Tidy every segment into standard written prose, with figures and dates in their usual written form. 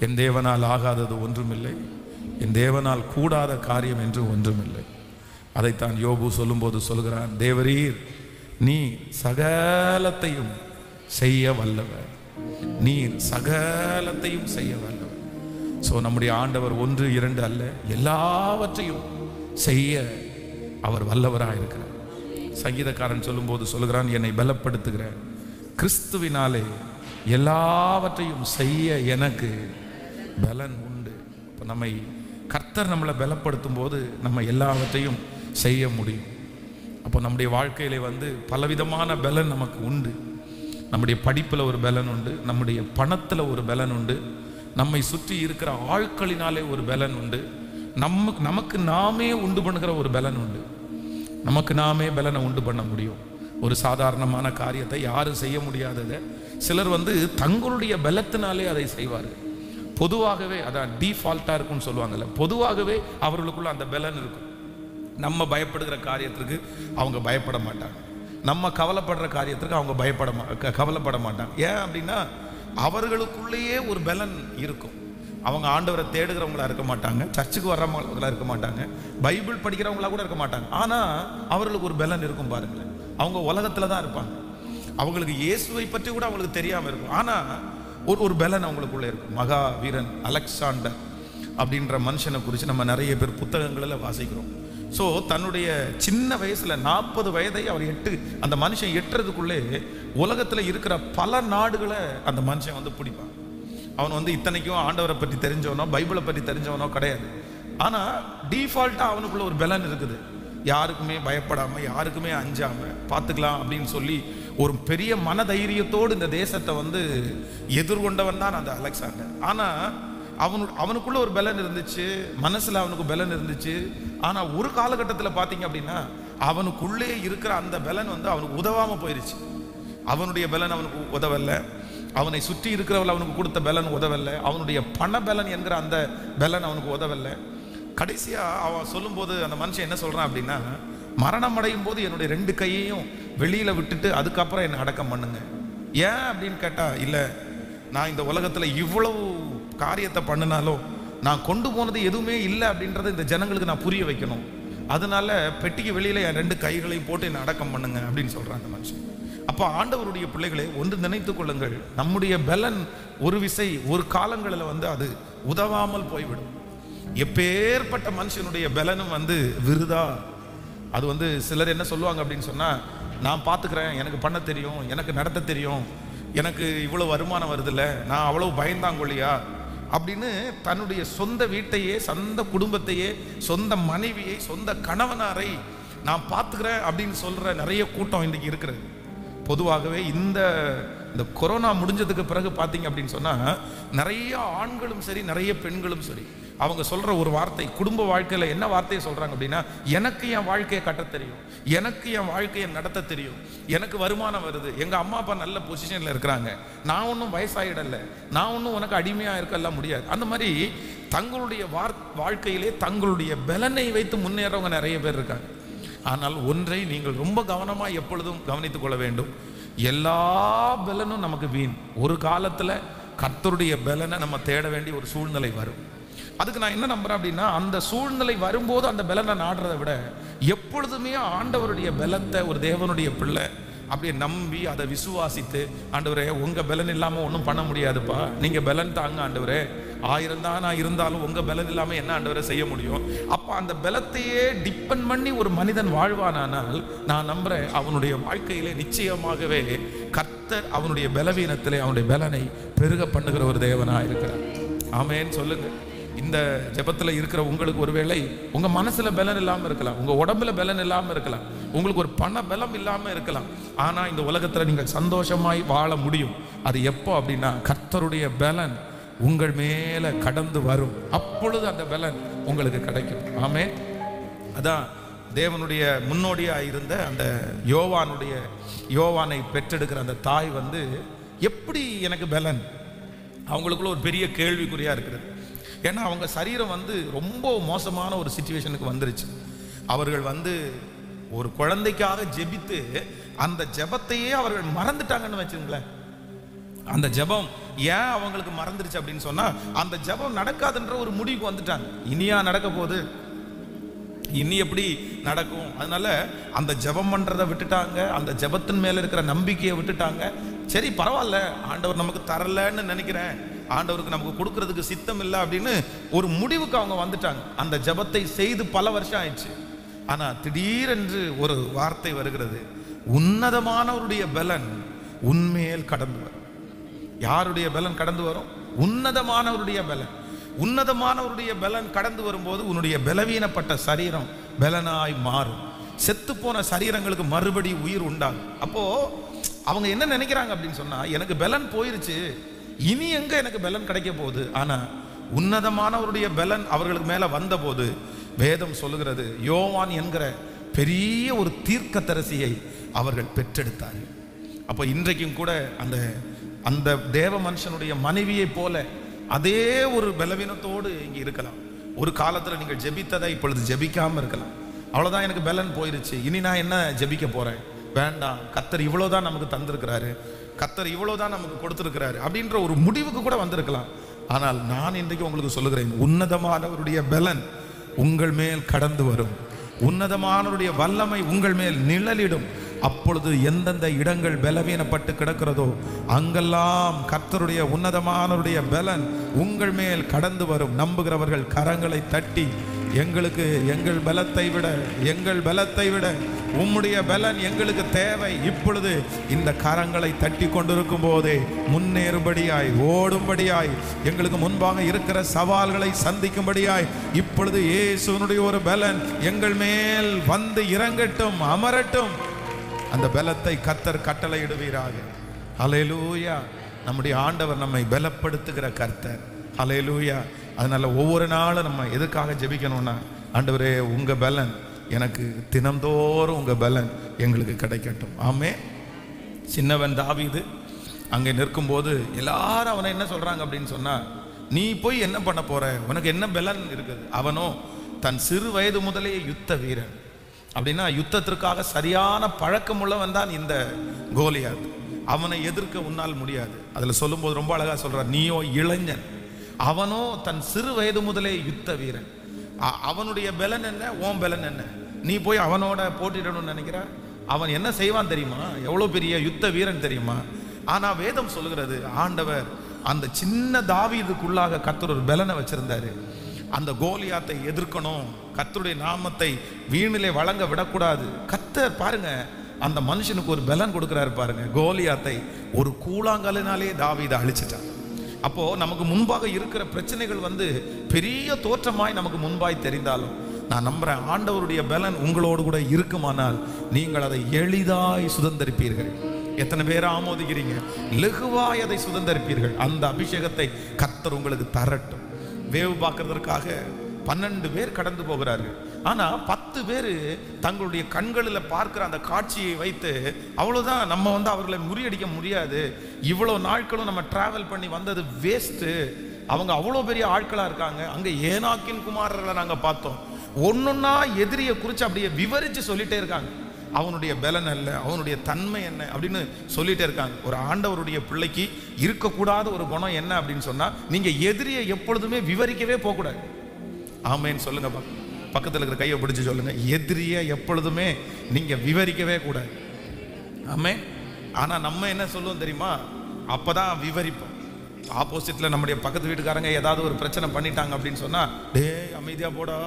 என் தேவனால் ஆகாதது ஒன்றுமில்லை, என் தேவனால் கூடாத காரியம் என்று ஒன்றுமில்லை. அதைத்தான் யோபு சொல்லும்போது சொல்கிறான், தேவரீர் நீ சகலத்தையும் செய்ய வல்லவர், நீர் சகலத்தையும் செய்ய வல்லவர். ஸோ நம்முடைய ஆண்டவர் 1 2 அல்ல, எல்லாவற்றையும் செய்ய அவர் வல்லவராக இருக்கிறார். சங்கீதக்காரன் சொல்லும்போது சொல்லுகிறான், என்னை பலப்படுத்துகிற கிறிஸ்துவினாலே எல்லாவற்றையும் செய்ய எனக்கு பலன் உண்டு. இப்போ கர்த்தர் நம்மளை பலப்படுத்தும் போது நம்ம எல்லாவற்றையும் செய்ய முடியும். அப்போ நம்முடைய வாழ்க்கையில பலவிதமான பலன் நமக்கு உண்டு. நம்முடைய படிப்பில் ஒரு பலன் உண்டு, நம்முடைய பணத்தில் ஒரு பலன் உண்டு, நம்மை சுற்றி இருக்கிற ஆட்களினாலே ஒரு பலன் உண்டு, நமக்கு நாமே உண்டு பண்ணுகிற ஒரு பலன் உண்டு. நமக்கு நாமே பலனை உண்டு பண்ண முடியும். ஒரு சாதாரணமான காரியத்தை யாரும் செய்ய முடியாததை சிலர் தங்களுடைய பலத்தினாலே அதை செய்வார்கள். பொதுவாகவே அதான் டிஃபால்ட்டாக இருக்குன்னு சொல்லுவாங்கல்ல, பொதுவாகவே அவர்களுக்குள்ள அந்த பலன் இருக்கும். நம்ம பயப்படுகிற காரியத்திற்கு அவங்க பயப்பட மாட்டாங்க, நம்ம கவலைப்படுற காரியத்திற்கு அவங்க கவலைப்பட மாட்டாங்க. ஏன் அப்படின்னா அவர்களுக்குள்ளேயே ஒரு பலன் இருக்கும். அவங்க ஆண்டவரை தேடுகிறவங்களா இருக்க மாட்டாங்க, சர்ச்சுக்கு வர்றவங்களா இருக்க மாட்டாங்க, பைபிள் படிக்கிறவங்களா கூட இருக்க மாட்டாங்க. ஆனால் அவர்களுக்கு ஒரு பலன் இருக்கும் பாருங்களேன். அவங்க உலகத்தில் தான் இருப்பாங்க, அவங்களுக்கு இயேசுவை பற்றி கூட அவங்களுக்கு தெரியாமல் இருக்கும். ஆனால் ஒரு பலன் அவங்களுக்குள்ளே இருக்கும். மகா வீரன் அலெக்சாண்டர் அப்படின்ற மனுஷனை குறித்து நம்ம நிறைய பேர் புத்தகங்களில் வாசிக்கிறோம். ஸோ தன்னுடைய சின்ன வயசில் 40 வயதை அவர் அந்த மனுஷன் எட்டுறதுக்குள்ளே உலகத்தில் இருக்கிற பல நாடுகளை அந்த மனுஷன் பிடிப்பான். அவன் இத்தனைக்கும் ஆண்டவரை பற்றி தெரிஞ்சவனோ பைபிளை பற்றி தெரிஞ்சவனோ கிடையாது. ஆனால் டிஃபால்ட்டாக அவனுக்குள்ள ஒரு பலன் இருக்குது. யாருக்குமே பயப்படாமல், யாருக்குமே அஞ்சாமல் பார்த்துக்கலாம் அப்படின்னு சொல்லி ஒரு பெரிய மனதைரியத்தோடு இந்த தேசத்தை எதிர்கொண்டவன் தான் அந்த அலெக்சாண்டர். ஆனால் அவனுக்குள்ள ஒரு பலன் இருந்துச்சு, மனசில் அவனுக்கு பலன் இருந்துச்சு. ஆனால் ஒரு காலகட்டத்தில் பார்த்தீங்க அப்படின்னா அவனுக்குள்ளே இருக்கிற அந்த பலன் அவனுக்கு உதவாமல் போயிடுச்சு. அவனுடைய பலன் அவனுக்கு உதவலை, அவனை சுற்றி இருக்கிறவள் அவனுக்கு கொடுத்த பலன் உதவலை, அவனுடைய பண பலன் என்கிற அந்த பலன் அவனுக்கு உதவலை. கடைசியாக அவன் சொல்லும்போது அந்த மனுஷன் என்ன சொல்கிறான் அப்படின்னா, மரணம் அடையும் போது என்னுடைய 2 கையையும் வெளியில் விட்டுட்டு அதுக்கப்புறம் என்னை அடக்கம் பண்ணுங்க. ஏன் அப்படின்னு கேட்டால், இல்லை நான் இந்த உலகத்தில் இவ்வளவு காரியத்தை பண்ணினாலும் நான் கொண்டு போனது எதுவுமே இல்லை அப்படின்றத இந்த ஜனங்களுக்கு நான் புரிய வைக்கணும். அதனால பெட்டிக்கு வெளியில் என் 2 கைகளையும் போட்டு என்னை அடக்கம் பண்ணுங்க அப்படின்னு சொல்கிறான் அந்த மனுஷன். அப்போ ஆண்டவருடைய பிள்ளைகளை ஒன்று நினைத்து கொள்ளுங்கள், நம்முடைய பலன் ஒரு விசை ஒரு காலங்களில் அது உதவாமல் போய்விடும். எப்பேற்பட்ட மனுஷனுடைய பலனும் விருதா. அது சிலர் என்ன சொல்லுவாங்க அப்படின்னு சொன்னால், நான் பார்த்துக்கிறேன், எனக்கு பண்ண தெரியும், எனக்கு நடத்த தெரியும், எனக்கு இவ்வளோ வருமானம் வருதில்ல, நான் அவ்வளோ பயந்தாங்கொள்ளியா அப்படின்னு தன்னுடைய சொந்த வீட்டையே, சொந்த குடும்பத்தையே, சொந்த மனைவியை, சொந்த கணவனாரை நான் பார்த்துக்கிறேன் அப்படின்னு சொல்கிற நிறைய கூட்டம் இன்றைக்கி இருக்கிறது. பொதுவாகவே இந்த கொரோனா முடிஞ்சதுக்கு பிறகு பார்த்தீங்க அப்படின்னு சொன்னால் நிறைய ஆண்களும் சரி நிறைய பெண்களும் சரி அவங்க சொல்கிற ஒரு வார்த்தை, குடும்ப வாழ்க்கையில் என்ன வார்த்தையை சொல்கிறாங்க அப்படின்னா, எனக்கு என் வாழ்க்கையை கட்ட தெரியும், எனக்கு என் வாழ்க்கையை நடத்த தெரியும், எனக்கு வருமானம் வருது, எங்கள் அம்மா அப்பா நல்ல பொசிஷனில் இருக்கிறாங்க, நான் ஒன்றும் வயசாகிடலை, நான் ஒன்றும் உனக்கு அடிமையாக இருக்கலாம் முடியாது. அந்த மாதிரி தங்களுடைய வாழ்க்கையிலே தங்களுடைய பலனை வைத்து முன்னேறவங்க நிறைய பேர் இருக்காங்க. ஆனால் ஒன்றை நீங்கள் ரொம்ப கவனமாக எப்பொழுதும் கவனித்துக் கொள்ள வேண்டும், எல்லா பலனும் நமக்கு வீண். ஒரு காலத்தில் கர்த்தருடைய பலனை நம்ம தேட வேண்டிய ஒரு சூழ்நிலை வரும். அதுக்கு நான் என்ன நம்புறேன் அப்படின்னா, அந்த சூழ்நிலை வரும்போது அந்த பலனை நாடுறதை விட எப்பொழுதுமே ஆண்டவருடைய பலத்தை ஒரு தேவனுடைய பிள்ளை அப்படியே நம்பி அதை விசுவாசித்து, ஆண்டவரே உங்கள் பலன் இல்லாமல் ஒன்றும் பண்ண முடியாதுப்பா, நீங்கள் பலன் தாங்க ஆண்டவரே, 1000 தான் நான் இருந்தாலும் உங்கள் பலன் இல்லாமல் என்ன ஆண்டவரை செய்ய முடியும். அப்போ அந்த பலத்தையே டிபெண்ட் பண்ணி ஒரு மனிதன் வாழ்வானால் நான் நம்புகிறேன் அவனுடைய வாழ்க்கையிலே நிச்சயமாகவே கர்த்தர் அவனுடைய பலவீனத்திலே அவனுடைய பலனை பெருக பண்ணுகிற ஒரு தேவனாக இருக்கிறார். ஆமேன்னு சொல்லுங்க. இந்த ஜெபத்தில் இருக்கிற உங்களுக்கு ஒருவேளை உங்கள் மனசில் பலன் இல்லாமல் இருக்கலாம், உங்கள் உடம்புல பலன் இல்லாமல் இருக்கலாம், உங்களுக்கு ஒரு பண பலம் இல்லாமல் இருக்கலாம். ஆனால் இந்த உலகத்தில் நீங்கள் சந்தோஷமாய் வாழ முடியும். அது எப்போ அப்படின்னா கர்த்தருடைய பலன் உங்கள் மேலே கடந்து வரும், அப்பொழுது அந்த பலன் உங்களுக்கு கிடைக்கும். ஆமென். அதான் தேவனுடைய முன்னோடியாக இருந்த அந்த யோவானை பெற்றெடுக்கிற அந்த தாய் எப்படி எனக்கு பலன், அவங்களுக்குள்ள ஒரு பெரிய கேள்விக்குறியாக இருக்கிறது. ஏன்னா அவங்க சரீரம் ரொம்ப மோசமான ஒரு சிச்சுவேஷனுக்கு வந்துருச்சு. அவர்கள் ஒரு குழந்தைக்காக ஜெபித்து அந்த ஜெபத்தையே அவர்கள் மறந்துட்டாங்கன்னு வச்சுங்களேன். அந்த ஜெபம் ஏன் அவங்களுக்கு மறந்துருச்சு அப்படின்னு சொன்னா, அந்த ஜெபம் நடக்காதுன்ற ஒரு முடிவுக்கு வந்துட்டாங்க. இனியா நடக்க போகுது, இனி எப்படி நடக்கும்? அதனால அந்த ஜெபம் பண்றதை விட்டுட்டாங்க, அந்த ஜெபத்தின் மேல இருக்கிற நம்பிக்கையை விட்டுட்டாங்க. சரி பரவாயில்ல, ஆண்டவர் நமக்கு தரலன்னு நினைக்கிறேன், ஆண்டவருக்கு நமக்கு கொடுக்கறதுக்கு சித்தம் இல்லை அப்படின்னு ஒரு முடிவுக்கு அவங்க வந்துட்டாங்க. அந்த ஜெபத்தை செய்து பல வருஷம் ஆயிடுச்சு. ஆனா திடீரென்று ஒரு வார்த்தை வருகிறது, உன்னதமானவருடைய பலன் உன்மேல் கடந்து வரும். யாருடைய பலன் கடந்து வரும்? உன்னதமானவருடைய பலன். உன்னதமானவருடைய பலன் கடந்து வரும்போது உன்னுடைய பலவீனப்பட்ட சரீரம் பலனாய் மாறும். செத்து போன சரீரங்களுக்கு மறுபடி உயிர் உண்டாகும். அப்போ அவங்க என்ன நினைக்கிறாங்க அப்படின்னு சொன்னா, எனக்கு பலன் போயிருச்சு, இனி எங்க எனக்கு பலன் கிடைக்க போகுது? ஆனா உன்னதமானவருடைய பலன் அவர்களுக்கு மேல வந்த போது வேதம் சொல்லுகிறது, யோவான் என்கிற பெரிய ஒரு தீர்க்கதரிசியை அவர்கள் பெற்றெடுத்தார்கள். அப்போ இன்றைக்கும் கூட அந்த அந்த தேவ மனுஷனுடைய மனைவியை போல அதே ஒரு பலவீனத்தோடு இங்கே இருக்கலாம். ஒரு காலத்தில் நீங்கள் ஜெபித்ததை இப்பொழுது ஜெபிக்காம இருக்கலாம். அவ்வளோதான், எனக்கு பலன் போயிருச்சு, இனி நான் என்ன ஜெபிக்க போறேன்? வேண்டாம், கர்த்தர் இவ்வளோதான் நமக்கு தந்திருக்கிறாரு, கர்த்தர் இவ்வளோதான் நமக்கு கொடுத்துருக்கிறாரு அப்படின்ற ஒரு முடிவுக்கு கூட வந்திருக்கலாம். ஆனால் நான் இன்றைக்கு உங்களுக்கு சொல்லுகிறேன், உன்னதமானவருடைய பலன் உங்கள் மேல் கடந்து வரும். உன்னதமானவருடைய வல்லமை உங்கள் மேல் நிழலிடும். அப்பொழுது எந்தெந்த இடங்கள் பலவீனப்பட்டு கிடக்கிறதோ அங்கெல்லாம் கர்த்தருடைய உன்னதமானவருடைய பலன் உங்கள் மேல் கடந்து வரும். நம்புகிறவர்கள் கரங்களை தட்டி, எங்களுக்கு எங்கள் பலத்தை விட உம்முடைய பலன் எங்களுக்கு தேவை. இப்பொழுது இந்த கரங்களை தட்டி கொண்டிருக்கும் போதே முன்னேறும்படியாய், ஓடும்படியாய், எங்களுக்கு முன்பாக இருக்கிற சவால்களை சந்திக்கும்படியாய் இப்பொழுது இயேசுவினுடைய ஒரு பலன் எங்கள் மேல் வந்து இறங்கட்டும், அமரட்டும். அந்த பலத்தை கர்த்தர் கட்டளையிடுவீராக. ஹல்லேலூயா. நம்முடைய ஆண்டவர் நம்மை பலப்படுத்துகிற கர்த்தர். ஹல்லேலூயா. அதனால ஒவ்வொரு நாளும் நம்ம எதுக்காக ஜெபிக்கணும்னா, ஆண்டவரே உங்க பலன் எனக்கு தினந்தோறும் உங்க பலன் எங்களுக்கு கிடைக்கட்டும். ஆமே. சின்னவன் தாவீது அங்கே நிற்கும்போது எல்லாரும் அவனை என்ன சொல்றாங்க அப்படின்னு சொன்னா, நீ போய் என்ன பண்ண போற, உனக்கு என்ன பலன் இருக்குது? அவனோ தன் சிறு வயது முதலே யுத்த வீரன். அப்படின்னா யுத்தத்திற்காக சரியான பழக்கம் உள்ளவன் தான் இந்த கோலியாத். அவனை எதிர்க்க உன்னால் முடியாது. அதில் சொல்லும்போது ரொம்ப அழகா சொல்றார், நீயோ இளைஞன், அவனோ தன் சிறு வயது முதலே யுத்த வீரன். அவனுடைய பலன் என்ன, உன் பலன் என்ன? நீ போய் அவனோட போட்டிடணும்னு நினைக்கிற? அவன் என்ன செய்வான் தெரியுமா? எவ்வளோ பெரிய யுத்த வீரன் தெரியுமா? ஆனா வேதம் சொல்லுகிறது, ஆண்டவர் அந்த சின்ன தாவீதுக்குள்ளாக கர்த்தர் ஒரு பலனை வச்சிருந்தாரு. அந்த கோலியாத்தை எதிர்க்கணும், கர்த்தருடைய நாமத்தை வீணிலே வழங்க விடக்கூடாது. கர்த்தர் பாருங்க அந்த மனுஷனுக்கு ஒரு பலன் கொடுக்கிறாரு பாருங்க. கோலியாத்தை ஒரு கூழாங்கலினாலே தாவீதை அழிச்சிட்டான். அப்போ நமக்கு முன்பாக இருக்கிற பிரச்சனைகள் பெரிய தோற்றமாய் நமக்கு முன்பாய் தெரிந்தாலும் நான் நம்புறேன், ஆண்டவருடைய பலன் உங்களோடு கூட இருக்குமானால் நீங்கள் அதை எளிதாய் சுதந்தரிப்பீர்கள். எத்தனை பேரை ஆமோதிக்கிறீங்க? லகுவாய் அதை சுதந்தரிப்பீர்கள். அந்த அபிஷேகத்தை கர்த்தர் உங்களுக்கு தரட்டும். வேவு பார்க்கறதற்காக 12 பேர் கடந்து போகிறார்கள். ஆனா 10 பேர் தங்களுடைய கண்களில் பார்க்கிற அந்த காட்சியை வைத்து அவ்வளவுதான், நம்ம அவர்களை முறியடிக்க முடியாது, இவ்வளவு நாட்களும் நம்ம டிராவல் பண்ணி வந்தது வேஸ்ட், அவங்க அவ்வளோ பெரிய ஆட்களா இருக்காங்க, அங்க ஏனாக்கின் குமாரர்களை நாங்க பார்த்தோம், ஒன்னொன்னா எதிரியை குறித்து அப்படியே விவரிச்சு சொல்லிட்டே இருக்காங்க. அவனுடைய பலன் அல்ல, அவனுடைய தன்மை என்ன அப்படின்னு சொல்லிட்டே இருக்காங்க. ஒரு ஆண்டவருடைய பிள்ளைக்கு இருக்கக்கூடாத ஒரு குணம் என்ன அப்படின்னு சொன்னா, நீங்க எதிரியை எப்பொழுதுமே விவரிக்கவே போகக்கூடாது. ஆமேன்னு சொல்லுங்க. பக்கத்தில் இருக்கிற கையை பிடிச்சு சொல்லுங்க, எதிரியை எப்பொழுதுமே நீங்க விவரிக்கவே கூடாது. ஆமே. ஆனா நம்ம என்ன சொல்லுவோம் தெரியுமா? அப்பதான் விவரிப்போம். ஆப்போசிட்ல நம்முடைய பக்கத்து வீட்டுக்காரங்க ஏதாவது ஒரு பிரச்சனை பண்ணிட்டாங்க அப்படின்னு சொன்னா, டே அமைதியா போடா,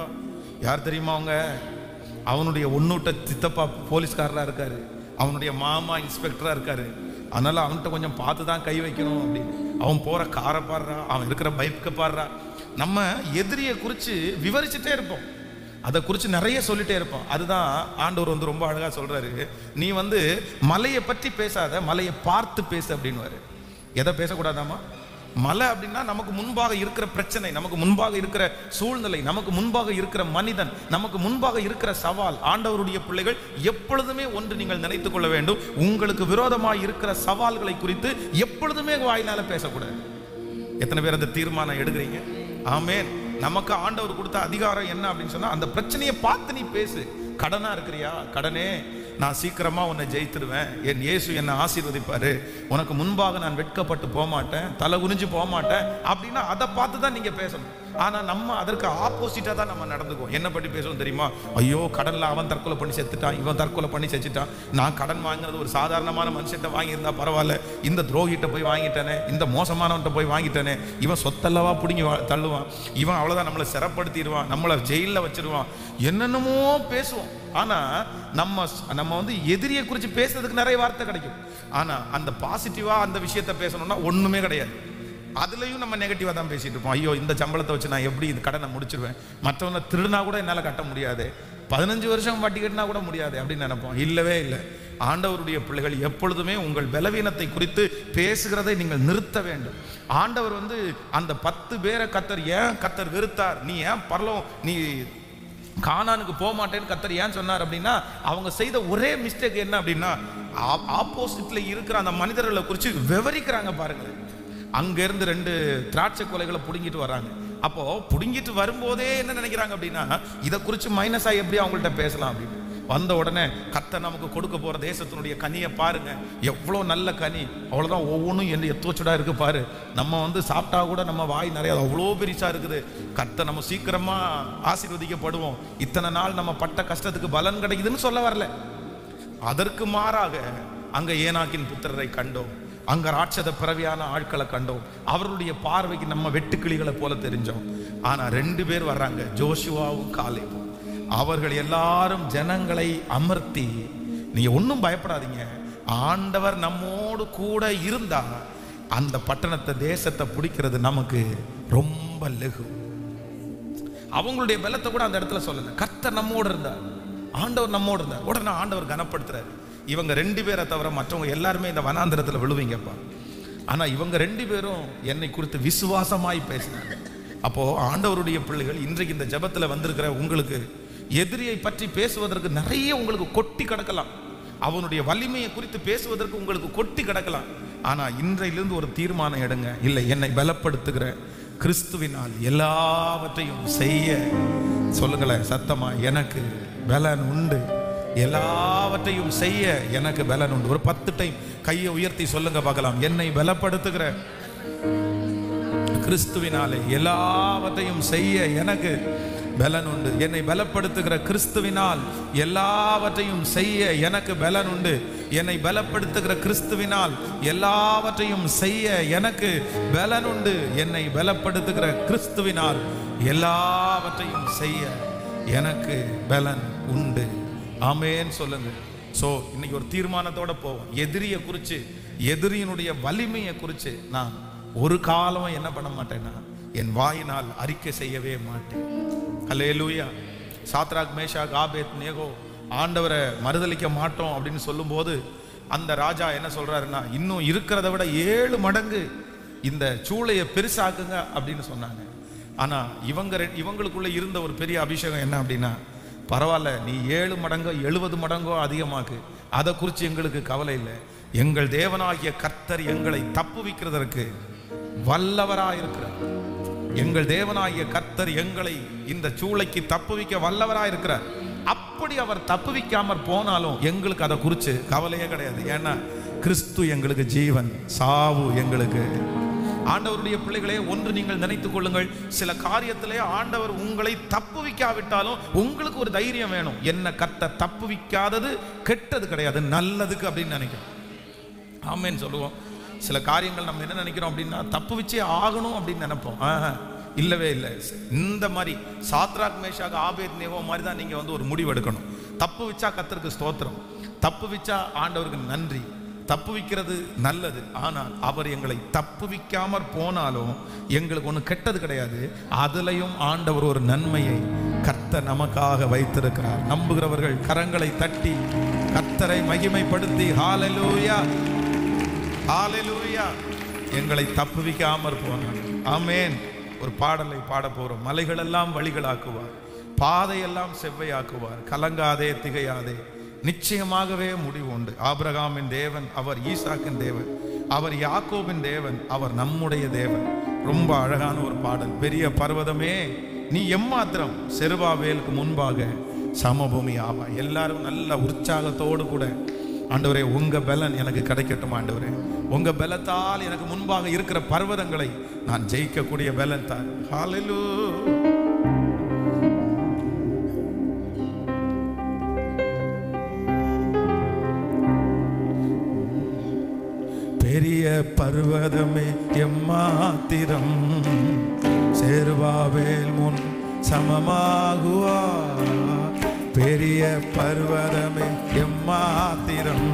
யார் தெரியுமா அவங்க, அவனுடைய ஒன்னூட்ட சித்தப்பா போலீஸ்காரராக இருக்காரு, அவனுடைய மாமா இன்ஸ்பெக்டராக இருக்காரு, அதனால அவன்கிட்ட கொஞ்சம் பார்த்து தான் கை வைக்கணும் அப்படின்னு. அவன் போகிற காரை பாடுறா, அவன் இருக்கிற பைக்கை பாடுறா. நம்ம எதிரியை குறித்து விவரிச்சுட்டே இருப்போம், அதை குறித்து நிறைய சொல்லிட்டே இருப்போம். அதுதான் ஆண்டவர் ரொம்ப அழகாக சொல்றாரு, நீ மலையை பற்றி பேசாத, மலையை பார்த்து பேசு அப்படின்னு. எதை பேசக்கூடாதாமா? மலை அப்படின்னா நமக்கு முன்பாக இருக்கிற பிரச்சனை, நமக்கு முன்பாக இருக்கிற சூழ்நிலை, நமக்கு முன்பாக இருக்கிற மனிதன், நமக்கு முன்பாக இருக்கிற சவால். ஆண்டவருடைய பிள்ளைகள் எப்பொழுதுமே ஒன்று நீங்கள் நினைத்துக் கொள்ள வேண்டும், உங்களுக்கு விரோதமாக இருக்கிற சவால்களை குறித்து எப்பொழுதுமே வாயினால பேசக்கூடாது. எத்தனை பேர் அந்த தீர்மானம் எடுக்கிறீங்க? ஆமென். நமக்கு ஆண்டவர் கொடுத்த அதிகாரம் என்ன அப்படின்னு சொன்னா, அந்த பிரச்சனையை பார்த்து நீ பேசு. கடனா இருக்கிறியா? கடனே நான் சீக்கிரமா உன்னை ஜெயித்துடுவேன், என் இயேசு என்னை ஆசீர்வதிப்பாரு, உனக்கு முன்பாக நான் வெட்கப்பட்டு போக மாட்டேன், தலை குனிஞ்சு போக மாட்டேன் அப்படின்னா அதை பார்த்து தான் நீங்க பேசணும். ஆனா நம்ம அதற்கு ஆப்போசிட்டா தான் நம்ம நடந்துக்குவோம். என்ன பற்றி பேசுவோம் தெரியுமா? ஐயோ கடன்ல அவன் தற்கொலை பண்ணி செத்துட்டான், இவன் தற்கொலை பண்ணி செத்துட்டான், நான் கடன் வாங்குறது ஒரு சாதாரணமான மனுஷன்ட்ட வாங்கியிருந்தா பரவாயில்ல, இந்த துரோகிட்ட போய் வாங்கிட்டேனே, இந்த மோசமானவன்ட்ட போய் வாங்கிட்டேனே, இவன் சொத்தல்லவா பிடிங்கி தள்ளுவான், இவன் அவ்வளவுதான் நம்மளை சிறப்படுத்திடுவான், நம்மளை ஜெயிலில் வச்சிருவான், என்னென்னமோ பேசுவோம். ஆனா நம்ம வந்து எதிரியை குறித்து பேசுறதுக்கு நிறைய வார்த்தை கிடைக்கும். ஆனா அந்த பாசிட்டிவா அந்த விஷயத்த பேசணும்னா ஒண்ணுமே கிடையாது. அதுலயும் நம்ம நெகட்டிவா தான் பேசிட்டு இருப்போம். ஐயோ இந்த சம்பளத்தை வச்சு நான் எப்படி இந்த கடனை முடிச்சிருவேன், மற்றவங்க திருடினா கூட என்னால கட்ட முடியாது, 15 வருஷம் வட்டி கட்டினா கூட முடியாது அப்படின்னு நினைப்போம். இல்லவே இல்லை. ஆண்டவருடைய பிள்ளைகள் எப்பொழுதுமே உங்கள் பலவீனத்தை குறித்து பேசுகிறதை நீங்கள் நிறுத்த வேண்டும். ஆண்டவர் வந்து அந்த 10 பேரை கர்த்தர் வெறுத்தார், நீ ஏன் நீ கானானுக்கு போக மாட்டேன்னு கர்த்தர் ஏன் சொன்னார் அப்படின்னா, அவங்க செய்த ஒரே மிஸ்டேக் என்ன அப்படின்னா, ஆப்போசிட்ல இருக்கிற அந்த மனிதர்களை குறித்து விவரிக்கிறாங்க பாருங்களேன். அங்க இருந்து 2 திராட்சை கொலைகளை புடுங்கிட்டு வராங்க. அப்போ புடுங்கிட்டு வரும்போதே என்ன நினைக்கிறாங்க அப்படின்னா, இதை குறித்து மைனஸா எப்படி அவங்கள்ட்ட பேசலாம் அப்படின்னு. வந்த உடனே கர்த்தர் நமக்கு கொடுக்க போற தேசத்தினுடைய கனியை பாருங்க, எவ்வளோ நல்ல கனி, அவ்வளோதான் ஒவ்வொன்றும் என்ன எத்துவச்சுடா இருக்கு பாரு, நம்ம வந்து சாப்பிட்டா கூட நம்ம வாய் நிறைய அவ்வளோ பெருசா இருக்குது, கர்த்தர் நம்ம சீக்கிரமா ஆசீர்வதிக்கப்படுவோம், இத்தனை நாள் நம்ம பட்ட கஷ்டத்துக்கு பலன் கிடைக்குதுன்னு சொல்ல வரல. அதற்கு மாறாக அங்க ஏனாக்கின் புத்திரரை கண்டோம், அங்க ராட்சத பிறவியான ஆட்களை கண்டோம், அவர்களுடைய பார்வைக்கு நம்ம வெட்டுக்கிளிகளை போல தெரிஞ்சோம். ஆனா 2 பேர் வர்றாங்க, ஜோஷுவாவும் காலேபும். அவர்கள் எல்லாரும் ஜனங்களை அமர்த்தி, நீங்க ஒன்றும் பயப்படாதீங்க, ஆண்டவர் நம்மோடு கூட இருந்தா அந்த பட்டணத்தை தேசத்தை பிடிக்கிறது நமக்கு ரொம்ப லகு. அவங்களுடைய பலத்தை கூட அந்த இடத்துல சொல்லல, கர்த்தர் நம்மோடு இருந்தார், ஆண்டவர் நம்மோடு இருந்தார். உடனே ஆண்டவர் கனப்படுத்துறாரு. இவங்க 2 பேரை தவிர மற்றவங்க எல்லாருமே இந்த வனாந்திரத்தில் விழுவீங்கப்பா, ஆனா இவங்க 2 பேரும் என்னை குறித்து விசுவாசமாய் பேசினாங்க. அப்போ ஆண்டவருடைய பிள்ளைகள் இன்றைக்கு இந்த ஜெபத்தில் வந்திருக்கிற உங்களுக்கு எதிரியை பற்றி பேசுவதற்கு நிறைய உங்களுக்கு கொட்டி கிடக்கலாம், அவனுடைய வலிமையை குறித்து பேசுவதற்கு உங்களுக்கு கொட்டி கிடக்கலாம். ஆனா இன்றையிலிருந்து ஒரு தீர்மானம் எடுங்க, இல்லை என்னை பலப்படுத்துகிற கிறிஸ்துவினால் எல்லாவற்றையும் செய்ய, சொல்லுங்களேன் சத்தமா, எனக்கு பலன் உண்டு, எல்லாவற்றையும் செய்ய எனக்கு பலன் உண்டு. ஒரு 10 டைம் கையை உயர்த்தி சொல்லுங்க பார்க்கலாம், என்னை பலப்படுத்துகிற கிறிஸ்துவினாலே எல்லாவற்றையும் செய்ய எனக்கு பலன் உண்டு, என்னை பலப்படுத்துகிற கிறிஸ்துவினால் எல்லாவற்றையும் செய்ய எனக்கு பலன் உண்டு, என்னை பலப்படுத்துகிற கிறிஸ்துவினால் எல்லாவற்றையும் செய்ய எனக்கு பலன் உண்டு, என்னை பலப்படுத்துகிற கிறிஸ்துவினால் எல்லாவற்றையும் செய்ய எனக்கு பலன் உண்டு. ஆமென் சொல்லுங்க. ஸோ இன்னைக்கு ஒரு தீர்மானத்தோட போவோம். எதிரியை குறித்து, எதிரியினுடைய வலிமையை குறித்து நான் ஒரு காலம் என்ன பண்ண மாட்டேன்னா, என் வாயினால் அறிக்கை செய்யவே மாட்டேன். அல்லேலூயா. சாத்ராக் மேஷாக் ஆபேத்நேகோ ஆண்டவரை மறுதலிக்க மாட்டோம் அப்படின்னு சொல்லும்போது அந்த ராஜா என்ன சொல்றாருன்னா, இன்னும் இருக்கிறத விட 7 மடங்கு இந்த சூளையை பெருசாக்குங்க அப்படின்னு சொன்னாங்க. ஆனா இவங்களுக்குள்ள இருந்த ஒரு பெரிய அபிஷேகம் என்ன அப்படின்னா, பரவாயில்ல நீ 7 மடங்கோ 70 மடங்கோ அதிகமாக்கு, அதை குறித்து எங்களுக்கு கவலை இல்லை, எங்கள் தேவனாகிய கர்த்தர் எங்களை தப்புவிக்கிறதற்கு வல்லவராயிருக்கிறார், எங்கள் தேவனாகிய கர்த்தர் எங்களை இந்த சூளைக்கு தப்புவிக்க வல்லவராயிருக்கிறார். அப்படி அவர் தப்புவிக்காமற் போனாலும் எங்களுக்கு அதை குறித்து கவலையே கிடையாது. ஏன்னா கிறிஸ்து எங்களுக்கு ஜீவன், சாவு எங்களுக்கு. ஆண்டவருடைய பிள்ளைகளே, ஒன்று நீங்கள் நினைத்துக் கொள்ளுங்கள், சில காரியத்திலே ஆண்டவர் உங்களை தப்புவிக்காவிட்டாலும் உங்களுக்கு ஒரு தைரியம் வேணும். என்ன கர்த்தர் தப்புவிக்காதது கெட்டது கிடையாது, நல்லதுக்கு அப்படின்னு நினைக்கிறோம். ஆமென் சொல்லுவோம். சில காரியங்கள் நம்ம என்ன நினைக்கிறோம் அப்படின்னா, தப்புவிச்சே ஆகணும் அப்படின்னு நினைப்போம். இல்லவே இல்லை. இந்த மாதிரி சாத்ராக் மேஷாக் ஆபேத்நேகோ மாதிரி தான் நீங்க வந்து ஒரு முடிவு எடுக்கணும். தப்பு வச்சா கர்த்தருக்கு ஸ்தோத்திரம், தப்பு வச்சா ஆண்டவருக்கு நன்றி, தப்புவிக்கிறது நல்லது. ஆனால் அவர் எங்களை தப்புவிக்காமற் போனாலும் எங்களுக்கு ஒன்றும் கெட்டது கிடையாது. அதுலயும் ஆண்டவர் ஒரு நன்மையை கர்த்தர் நமக்காக வைத்திருக்கிறார். நம்புகிறவர்கள் கரங்களை தட்டி கர்த்தரை மகிமைப்படுத்தி ஹல்லேலூயா ஹல்லேலூயா. எங்களை தப்புவிக்காமற் போனார். ஆமென். ஒரு பாடலை பாட போறோம். மலைகளெல்லாம் வழிகளாக்குவார், பாதையெல்லாம் செவ்வையாக்குவார், கலங்காதே திகையாதே, நிச்சயமாகவே முடிவு உண்டு. ஆபிரகாமின் தேவன் அவர் ஈசாக்கின் தேவன், அவர் யாக்கோபின் தேவன், அவர் நம்முடைய தேவன். ரொம்ப அழகான ஒரு பாடல். பெரிய பர்வதமே நீ எம்மாத்திரம் செருபாபேலுக்கு முன்பாக சமபூமி ஆவா. எல்லாரும் நல்ல உற்சாகத்தோடு கூட, ஆண்டவரே உங்க பலன் எனக்கு கிடைக்கட்டும் ஆண்டவரே, உங்க பலத்தால் எனக்கு முன்பாக இருக்கிற பர்வதங்களை நான் ஜெயிக்கக்கூடிய பலன் தான். ஹல்லேலூயா. பெரிய பர்வதமே எம்மாத்திரம் சேருபாபேல் முன் சமமாகுவா. பெரிய பர்வதமே எம்மாத்திரம்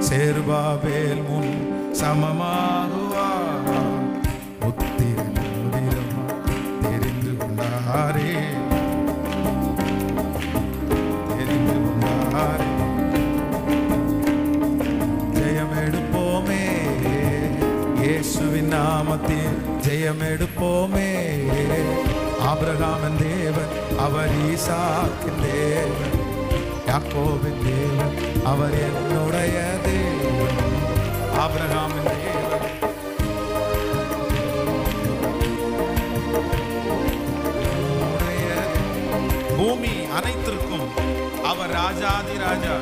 சேருபாபேல் முன் சமமாகுவா. புத்திரன் முதிரமா தெரிந்து கொண்டாரே, தெரிந்து கொண்டாரே. ஜெயம் எடுப்போமே இயேசுவின் நாமத்தில், ஜெயம் எடுப்போமே. ஆபிரகாமின் தேவன் அவர் ஈசாக்கின் தேவன், யாக்கோபின் தேவன் அவர் என்னுடைய தேவன். ஆபிரகாமின் தேவன் பூமி அனைத்திற்கும் அவர் ராஜாதி ராஜா,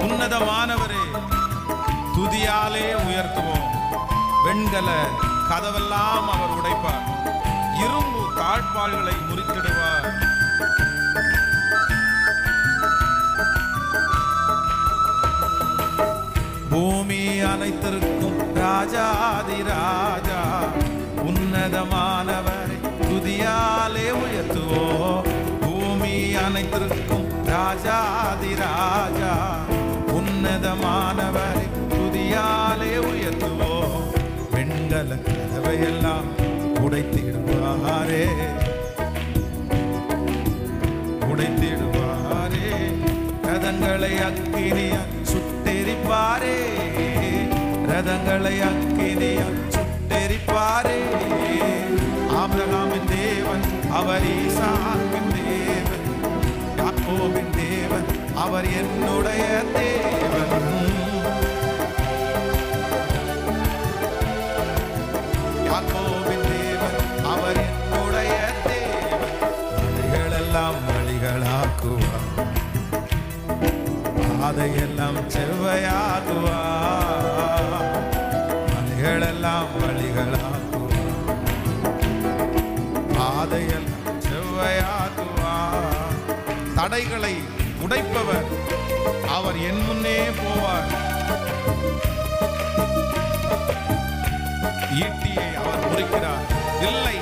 உன்னதமானவரே. துதியாலே உயர்த்துவோம். வெண்கல கதவெல்லாம் அவர் உடைப்பார், இரும்பு தாழ்பாள்களை முறித்திடுவார். பூமி அனைத்திற்கும் ராஜாதி ராஜா, உன்னதமானவரை துதியாலே உயர்த்துவோம். பூமி அனைத்திற்கும் ராஜாதி ராஜா, உன்னதமானவரை துதியாலே உயர்த்துவோம். வெண்கல கதவையெல்லாம் உடைத்திடுவாரே, உடைத்திடுவாரே. ரதங்களை அக்கினியால் சுட்டெரிப்பாரே, ரதங்களை அக்கினியால் சுட்டெரிப்பாரே. ஆபிரகாமின் தேவன் அவர் ஈசாக்கின் தேவன், யாக்கோபின் தேவன் அவர் என்னுடைய தேவன். யாக்கோபின் தேவன் அவர் என்னுடைய தேவன். வழிகளெல்லாம் வழிகளாக்குவார், பாதையெல்லாம் செவ்வையாக்குவார். வழிகளெல்லாம் வழிகளாக்குவார், பாதையெல்லாம் செவ்வையாக்குவார். தடைகளை உடைப்பவர் அவர் என் முன்னே போவார். ஈட்டியை அவர் முறிக்கிறார், வில்லை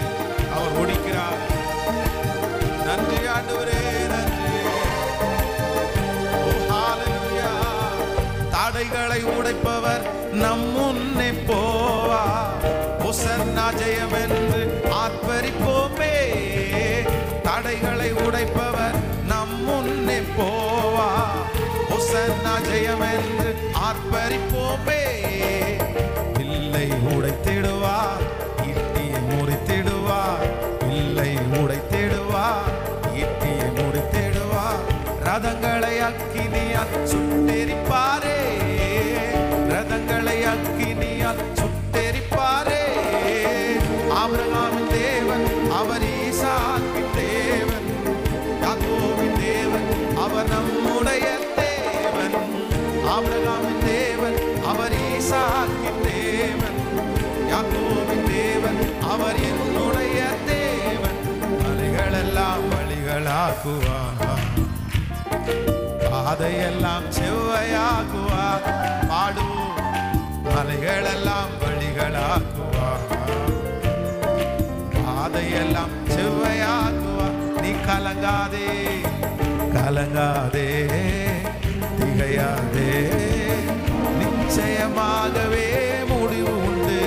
அவர் ஒடிக்கிறார். நன்றி ஆண்டவரே, நன்றி. ஓ ஹல்லேலூயா. தடைகளை உடைப்பவர் நம் முன்னே போவார். ஹோசன்னா ஜெயம் என்று ஆர்ப்பரிப்போமே. தடைகளை உடைப்பவர் நம் முன்னே போவார். ஹோசன்னா ஜெயம் என்று ஆர்ப்பரிப்போமே. வில்லை உடைத்திடுவார், ஈட்டியை முறித்திடுவார். வில்லை உடைத்திடுவார், ஈட்டியை முறித்திடுவார். ரதங்களை அக்கினியால் சுட்டெரிப்பாரே, ரதங்களை அக்கினியால் சுட்டெரிப்பாரே. ஆபிரகாமின் தேவன் அவர் ஈசாக்கின் தேவன், யாக்கோபின் தேவன் அவர் நம்முடைய தேவன். ஆபிரகாமின் தேவன் அவர் ஈசாக்கின் தேவன், யாக்கோபின் தேவன் அவர் என்னுடைய தேவன். வழிகளெல்லாம் வழிகளாக்குவார், பாதையெல்லாம் செவ்வையாக்குவார். பாடுவோம். மலைகளெல்லாம் வழிகளாக்குவார், பாதையெல்லாம் செவ்வையாக்குவார். நீ கலங்காதே, கலங்காதே, திகையாதே, நிச்சயமாகவே முடிவு உண்டு.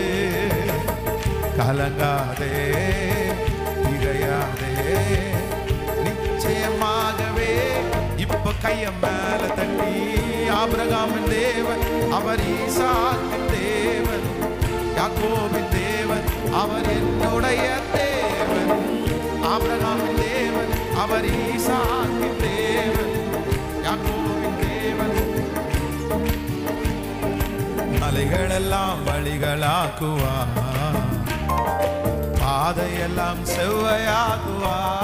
கலங்காதே, திகையாதே, நிச்சயமாகவே. இப்ப கைய மேல தட்டி, ஆபிரகாமின் தேவன் அவர் ஈசாக்கின் தேவன், யாக்கோபின் தேவன் அவர் என்னுடைய தேவன். ஆபிரகாமின் தேவன் அவர் ஈசாக்கின் தேவன், யாக்கோபின் தேவன். மலைகளெல்லாம் வழிகளாக்குவார், பாதையெல்லாம் செவ்வையாக்குவார்.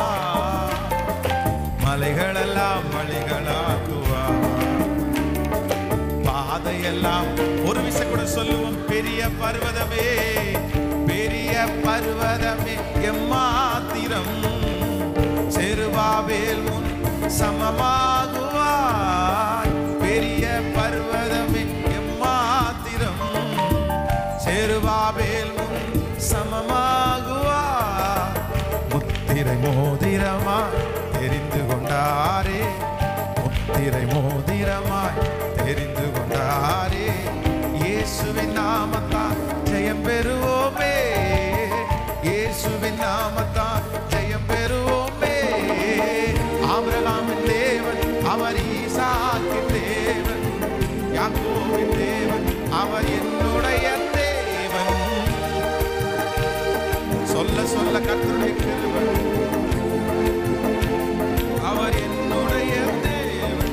மலைகளெல்லாம் வழிகளாக்குவார். பாதையெல்லாம் ஒரு விசை கூட சொல்லுவோம். பெரிய பர்வதமே, பெரிய பர்வதமே எம்மாத்திரம் செருபாபேல் முன் சமமாகுவாய். பெரிய பர்வதமே எம்மாத்திரம் செருபாபேல் முன் சமமாகுவாய். முத்திரை மோதிரமாய் தெரிந்து கொண்டாரே, முத்திரை மோதிரமாய் தெரிந்து கொண்டாரே. இயேசுவின் நாமத்தால் ஜெயம் பெறுவோமே, இயேசுவின் நாமத்தால் ஜெயம் பெறுவோமே. ஆபிரகாமின் தேவன் அவர் ஈசாக்கின் தேவன், யாக்கோபின் தேவன் அவர் என்னுடைய தேவன். சொல்ல சொல்ல கர்த்தருடைய கிருபை, அவர் என்னுடைய தேவன்.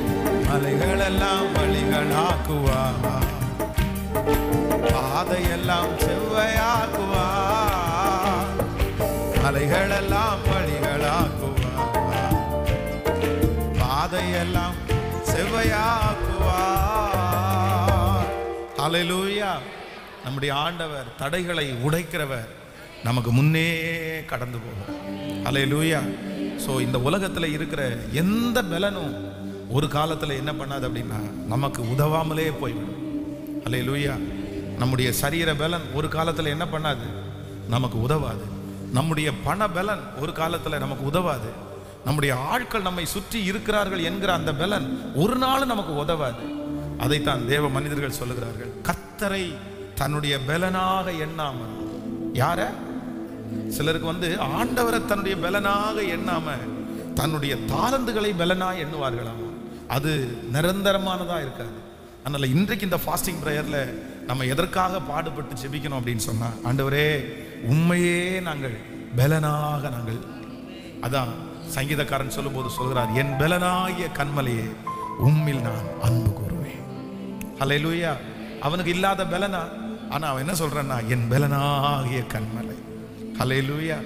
மலைகளெல்லாம் வழிகளாக்குவார், பாதையெல்லாம் செவ்வையாக்குவார். மலைகளெல்லாம் வழிகளாக்குவார், பாதையெல்லாம் செவ்வையாக்குவார். ஹல்லேலூயா. நம்முடைய ஆண்டவர் தடைகளை உடைக்கிறவர், நமக்கு முன்னே கடந்து போவார். ஹல்லேலூயா. ஸோ இந்த உலகத்தில் இருக்கிற எந்த பலனும் ஒரு காலத்தில் என்ன பண்ணாது அப்படின்னா நமக்கு உதவாமலே போய்விடும். ஹல்லேலூயா. நம்முடைய சரீர பலன் ஒரு காலத்தில் என்ன பண்ணாது, நமக்கு உதவாது. நம்முடைய பண பலன் ஒரு காலத்தில் நமக்கு உதவாது. நம்முடைய ஆட்கள் நம்மை சுற்றி இருக்கிறார்கள் என்கிற அந்த பலன் ஒரு நாள் நமக்கு உதவாது. அதைத்தான் தேவ மனிதர்கள் சொல்லுகிறார்கள், கர்த்தரை தன்னுடைய பலனாக எண்ணாமல். யார? சிலருக்கு ஆண்டவரை தன்னுடைய பலனாக எண்ணாம தன்னுடைய தாளந்துகளை பலனா எண்ணுவார்களாம். அது நிரந்தரமானதா இருக்காது. அதனால இன்றைக்கு இந்த ஃபாஸ்டிங் பிரேயர்ல நம்ம எதற்காக பாடுபட்டு ஜெபிக்கணும் அப்படின்னு சொன்னா, ஆண்டவரே உண்மையே நாங்கள் பலனாக நாங்கள், அதான் சங்கீதக்காரன் சொல்லும் போது சொல்கிறார், என் பலனாகிய கன்மலையே உம்மில் நான் அன்பு கூறுவேன். ஹல்லேலூயா. அவனுக்கு இல்லாத பலனா, ஆனா அவன் என்ன சொல்றான்னா, என் பலனாகிய கன்மலை. ஹல்லேலூயா.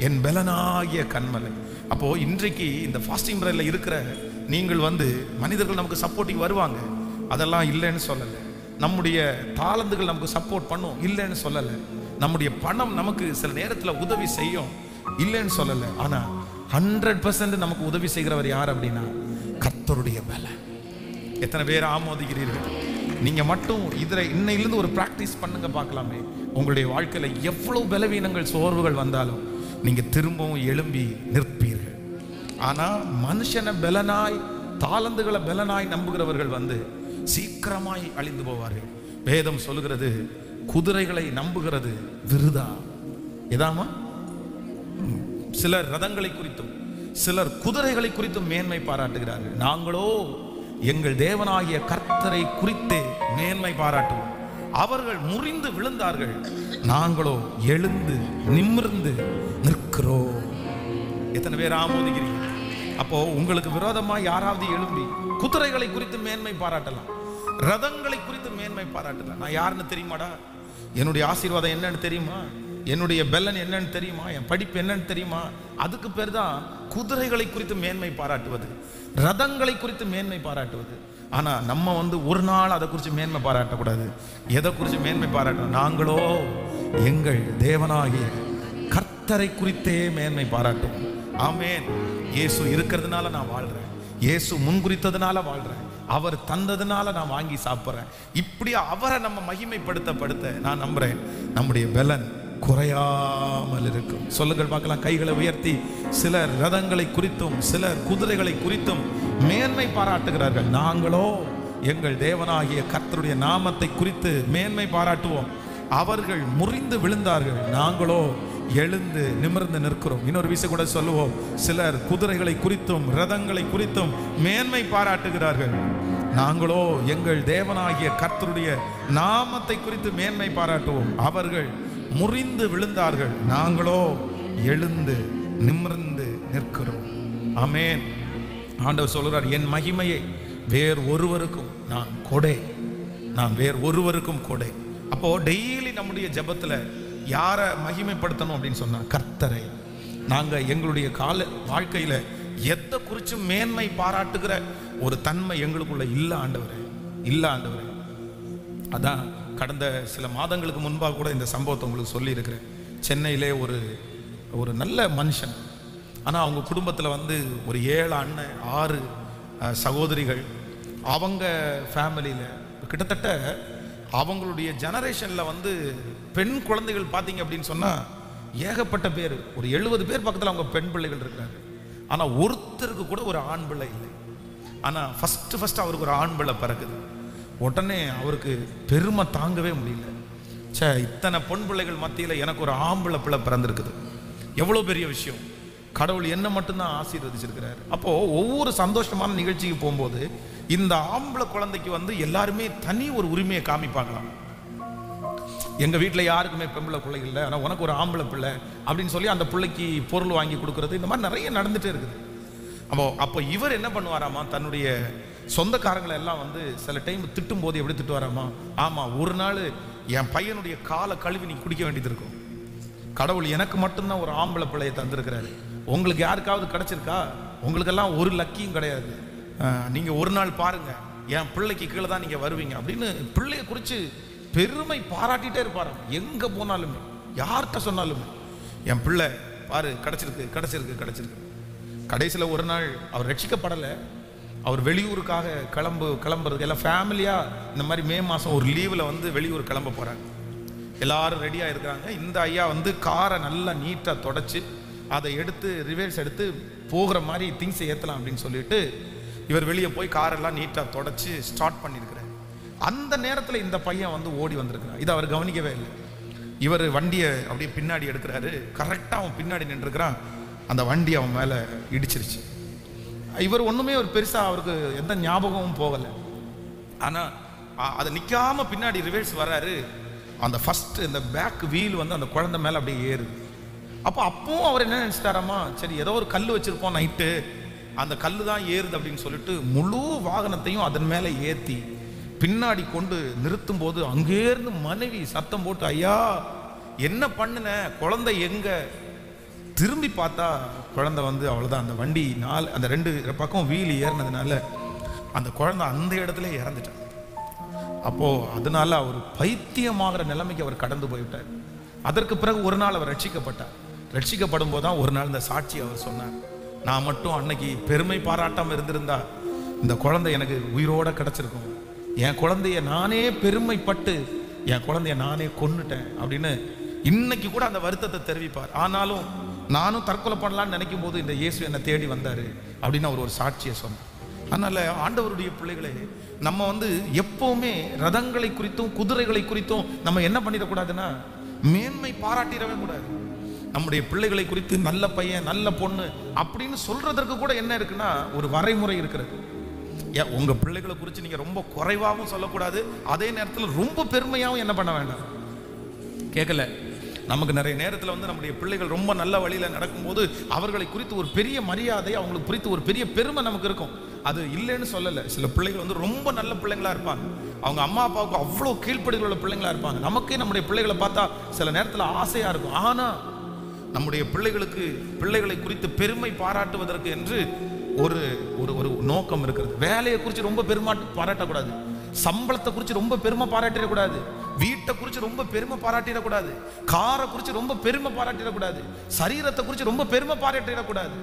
என் பலனாகிய கன்மலை. அப்போ இன்றைக்கு இந்த ஃபாஸ்டிங் பிரேயர்ல இருக்கிற நீங்கள் மனிதர்கள் நமக்கு சப்போர்ட்டிங் வருவாங்க, அதெல்லாம் இல்லைன்னு சொல்லலை. நம்முடைய தாளந்துகள் நமக்கு சப்போர்ட் பண்ணும், இல்லைன்னு சொல்லலை. நம்முடைய பணம் நமக்கு சில நேரத்தில் உதவி செய்யும், இல்லைன்னு சொல்லலை. ஆனா 100% நமக்கு உதவி செய்கிறவர் யார் அப்படின்னா கர்த்தருடைய பலன். எத்தனை பேர் ஆமோதிக்கிறீர்கள்? நீங்க மட்டும் இதுல இன்னையிலிருந்து ஒரு பிராக்டிஸ் பண்ணுங்க, பார்க்கலாமே. உங்களுடைய வாழ்க்கையில எவ்வளவு பலவீனங்கள் சோர்வுகள் வந்தாலும் நீங்க திரும்பவும் எழும்பி நிற்பீர்கள். ஆனா மனுஷனை பலனாய் தாளந்துகளை பலனாய் நம்புகிறவர்கள் சீக்கிரமாய் அழிந்து போவார்கள். வேதம் சொல்லுகிறது, குதிரைகளை நம்புகிறது விருதா. எதாமா? சிலர் ரதங்களை குறித்தும் சிலர் குதிரைகளை குறித்தும் மேன்மை பாராட்டுகிறார்கள். நாங்களோ எங்கள் தேவனாகிய கர்த்தரை குறித்தே மேன்மை பாராட்டுவோம். அவர்கள் முறிந்து விழுந்தார்கள், நாங்களோ எழுந்து நிமிர்ந்து நிற்கிறோம். எத்தனை பேர் ஆமோதிக்கிறீங்க? அப்போ உங்களுக்கு விரோதமா யாராவது எழும்பி குதிரைகளை குறித்து மேன்மை பாராட்டலாம், ரதங்களை குறித்து மேன்மை பாராட்டலாம். நான் யாருன்னு தெரியுமாடா? என்னுடைய ஆசீர்வாதம் என்னன்னு தெரியுமா? என்னுடைய பெலன் என்னன்னு தெரியுமா? என் படிப்பு என்னன்னு தெரியுமா? அதுக்கு பேர் தான் குதிரைகளை குறித்து மேன்மை பாராட்டுவது, ரதங்களை குறித்து மேன்மை பாராட்டுவது. ஆனா நம்ம ஒரு நாள் அதை குறித்து மேன்மை பாராட்டக்கூடாது. எதை குறித்து மேன்மை பாராட்டணும்? நாங்களோ எங்கள் தேவனாகிய கர்த்தரை குறித்தே மேன்மை பாராட்டும். ஆமேன். இயேசு இருக்கிறதுனால நான் வாழ்றேன், இயேசு முன்குறித்ததுனால வாழ்றேன், அவர் தந்ததுனால நான் வாங்கி சாப்பிட்றேன். இப்படி அவரை நம்ம மகிமைப்படுத்த நான் நம்புறேன், நம்முடைய பலன் குறையாமல் இருக்கும். சொல்லுங்கள் பார்க்கலாம், கைகளை உயர்த்தி. சிலர் ரதங்களை குறித்தும் சிலர் குதிரைகளை குறித்தும் மேன்மை பாராட்டுகிறார்கள். நாங்களோ எங்கள் தேவனாகிய கர்த்தருடைய நாமத்தை குறித்து மேன்மை பாராட்டுவோம். அவர்கள் முறிந்து விழுந்தார்கள், நாங்களோ எழுந்து நிமிர்ந்து நிற்கிறோம். இன்னொரு விஷயம் கூட சொல்லுவோம், சிலர் குதிரைகளை குறித்தும் ரதங்களை குறித்தும் மேன்மை பாராட்டுகிறார்கள், நாங்களோ எங்கள் தேவனாகிய கர்த்தருடைய நாமத்தை குறித்து மேன்மை பாராட்டுவோம். அவர்கள் முறிந்து விழுந்தார்கள், நாங்களோ எழுந்து நிமிர்ந்து நிற்கிறோம். ஆமென். ஆண்டவர் சொல்கிறார், என் மகிமையை வேறு ஒருவருக்கும் நான் கொடை, நான் வேறு ஒருவருக்கும் கொடை. அப்போ டெய்லி நம்முடைய ஜெபத்துல யாரை மகிமைப்படுத்தணும் அப்படின்னு சொன்னா கர்த்தரை. நாங்க எங்களுடைய வாழ்க்கையில எதை குறிச்சும் மேன்மை பாராட்டுகிற ஒரு தன்மை எங்களுக்குள்ள இல்ல ஆண்டவரே, இல்ல ஆண்டவரே. அதான் கடந்த சில மாதங்களுக்கு முன்பாக கூட இந்த சம்பவத்தை உங்களுக்கு சொல்லியிருக்கிறேன். சென்னையிலே ஒரு நல்ல மனுஷன், ஆனால் அவங்க குடும்பத்தில் வந்து ஒரு 7 அண்ணன் 6 சகோதரிகள். அவங்க ஃபேமிலியில் கிட்டத்தட்ட அவங்களுடைய ஜெனரேஷனில் வந்து பெண் குழந்தைகள் பார்த்தீங்க அப்படின்னு சொன்னால் ஏகப்பட்ட பேர், ஒரு 70 பேர் பக்கத்தில் அவங்க பெண் பிள்ளைகள் இருக்கிறாங்க. ஆனால் ஒருத்தருக்கு கூட ஒரு ஆண் பிள்ளை இல்லை. ஆனால் ஃபஸ்ட்டு அவருக்கு ஒரு ஆண் பிள்ளை பிறக்குது. உடனே அவருக்கு பெருமை தாங்கவே முடியல. இத்தனை பொன் பிள்ளைகள் மத்தியில் எனக்கு ஒரு ஆம்பளை பிள்ளை பிறந்திருக்குது, எவ்வளோ பெரிய விஷயம். கடவுள் என்ன மட்டும்தான் ஆசீர்வதிச்சிருக்கிறார். அப்போது ஒவ்வொரு சந்தோஷமான நிகழ்ச்சிக்கு போகும்போது இந்த ஆம்பளை குழந்தைக்கு வந்து எல்லாருமே தனி ஒரு உரிமையை காமிப்பாங்களாம். எங்கள் வீட்டில் யாருக்குமே பெண்பிள்ளை பிள்ளைகள் இல்லை, ஆனால் உனக்கு ஒரு ஆம்பளை பிள்ளை அப்படின்னு சொல்லி அந்த பிள்ளைக்கு பொருள் வாங்கி கொடுக்குறது, இந்த மாதிரி நிறைய நடந்துகிட்டே இருக்குது. அப்போ இவர் என்ன பண்ணுவாராமா, தன்னுடைய சொந்தக்காரங்களை எல்லாம் வந்து சில டைம் திட்டும் போது எப்படி திட்டுவாராமா, ஆமாம் ஒரு நாள் என் பையனுடைய காலை கழுவி நீ குடிக்க வேண்டியது இருக்கும், கடவுள் எனக்கு மட்டும்தான் ஒரு ஆம்பளை பிள்ளையை தந்திருக்கிறாரு, உங்களுக்கு யாருக்காவது கிடைச்சிருக்கா, உங்களுக்கெல்லாம் ஒரு லக்கியும் கிடையாது, நீங்கள் ஒரு நாள் பாருங்க என் பிள்ளைக்கு கீழே தான் நீங்கள் வருவீங்க அப்படின்னு பிள்ளையை குறித்து பெருமை பாராட்டிகிட்டே இருப்பாராம். எங்கே போனாலுமே யார்கிட்ட சொன்னாலுமே என் பிள்ளை பாரு கிடைச்சிருக்கு. கடைசியில் ஒரு நாள் அவர் ரட்சிக்கப்படலை. அவர் வெளியூருக்காக கிளம்புறதுக்கு எல்லாம் ஃபேமிலியாக இந்த மாதிரி மே மாதம் ஒரு லீவில் வந்து வெளியூர் கிளம்ப போகிறாங்க. எல்லாரும் ரெடியாக இருக்கிறாங்க. இந்த ஐயா வந்து காரை நல்லா நீட்டாக தொடச்சி அதை எடுத்து ரிவர்ஸ் எடுத்து போகிற மாதிரி திங்ஸை ஏற்றலாம் அப்படின்னு சொல்லிட்டு இவர் வெளியே போய் காரெல்லாம் நீட்டாக தொடச்சி ஸ்டார்ட் பண்ணியிருக்கிறார். அந்த நேரத்தில் இந்த பையன் வந்து ஓடி வந்திருக்கிறான். இதை அவர் கவனிக்கவே இல்லை. இவர் வண்டியை அப்படியே பின்னாடி எடுக்கிறாரு. கரெக்டாக அவன் பின்னாடி நின்றுருக்கிறான். அந்த வண்டி அவன் மேலே இடிச்சிருச்சு. இவர் ஒன்றுமே ஒரு பெருசாக அவருக்கு எந்த ஞாபகமும் போகலை. ஆனால் அதை நிற்காமல் பின்னாடி ரிவர்ஸ் வர்றாரு. அந்த ஃபஸ்ட்டு இந்த பேக் வீல் வந்து அந்த குழந்தை மேலே அப்படியே ஏறுது. அப்பவும் அவர் என்ன நினச்சிட்டாராமா, சரி ஏதோ ஒரு கல் வச்சுருப்போம் நைட்டு, அந்த கல் தான் ஏறுது அப்படின்னு சொல்லிட்டு முழு வாகனத்தையும் அதன் மேலே ஏற்றி பின்னாடி கொண்டு நிறுத்தும் போது அங்கேருந்து மனைவி சத்தம் போட்டு, ஐயா என்ன பண்ணுன, குழந்தை எங்க? திரும்பி பார்த்தா குழந்தை வந்து அவ்வளோதான். அந்த வண்டி அந்த 2 பக்கம் வீல் ஏறினதுனால அந்த குழந்தை அந்த இடத்துல இறந்துட்டார். அப்போது அதனால அவர் பைத்தியமாகிற நிலைமைக்கு அவர் கடந்து போய்விட்டார். அதற்கு பிறகு ஒரு நாள் அவர் ரட்சிக்கப்பட்டார். ரட்சிக்கப்படும் போது தான் ஒரு நாள் இந்த சாட்சி அவர் சொன்னார், நான் மட்டும் அன்னைக்கு பெருமை பாராட்டாமல் இருந்திருந்தா இந்த குழந்தை எனக்கு உயிரோட கிடச்சிருக்கும், என் குழந்தைய நானே பெருமைப்பட்டு என் குழந்தைய நானே கொன்னுட்டேன் அப்படின்னு இன்னைக்கு கூட அந்த வருத்தத்தை தெரிவிப்பார். ஆனாலும் நானும் தற்கொலை பண்ணலான்னு நினைக்கும் போது இந்த இயேசு என்னை தேடி வந்தார் அப்படின்னு அவர் ஒரு சாட்சியை சொன்னார். அதனால் ஆண்டவருடைய பிள்ளைகளே, நம்ம வந்து எப்போவுமே ரதங்களை குறித்தும் குதிரைகளை குறித்தும் நம்ம என்ன பண்ணிடக்கூடாதுன்னா மேன்மை பாராட்டிடவே கூடாது. நம்முடைய பிள்ளைகளை குறித்து நல்ல பையன் நல்ல பொண்ணு அப்படின்னு சொல்றதற்கு கூட என்ன இருக்குன்னா ஒரு வரைமுறை இருக்கிறது. உங்க பிள்ளைகளை குறித்து நீங்க ரொம்ப குறைவாகவும் சொல்லக்கூடாது, அதே நேரத்தில் ரொம்ப பெருமையாகவும் என்ன பண்ண வேண்டாம். கேட்கல, நமக்கு நிறைய நேரத்தில் வந்து நம்முடைய பிள்ளைகள் ரொம்ப நல்ல வழியில் நடக்கும்போது அவர்களை குறித்து ஒரு பெரிய மரியாதை, அவங்களுக்கு குறித்து ஒரு பெரிய பெருமை நமக்கு இருக்கும். அது இல்லைன்னு சொல்லலை. சில பிள்ளைகள் வந்து ரொம்ப நல்ல பிள்ளைங்களா இருப்பாங்க, அவங்க அம்மா அப்பாவுக்கு அவ்வளோ கீழ்ப்படிகள் உள்ள பிள்ளைங்களா இருப்பாங்க. நமக்கே நம்முடைய பிள்ளைகளை பார்த்தா சில நேரத்தில் ஆசையாக இருக்கும். ஆனால் நம்முடைய பிள்ளைகளை குறித்து பெருமை பாராட்டுவதற்கு என்று ஒரு ஒரு நோக்கம் இருக்கிறது. வேலையை குறித்து ரொம்ப பெருமை பாராட்டக்கூடாது, சம்பளத்தை குறித்து ரொம்ப பெருமை பாராட்டிடக்கூடாது, வீட்டை குறித்து ரொம்ப பெருமை பாராட்டிடக்கூடாது, காரை குறித்து ரொம்ப பெருமை பாராட்டிடக்கூடாது, சரீரத்தை குறித்து ரொம்ப பெருமை பாராட்டிடக்கூடாது.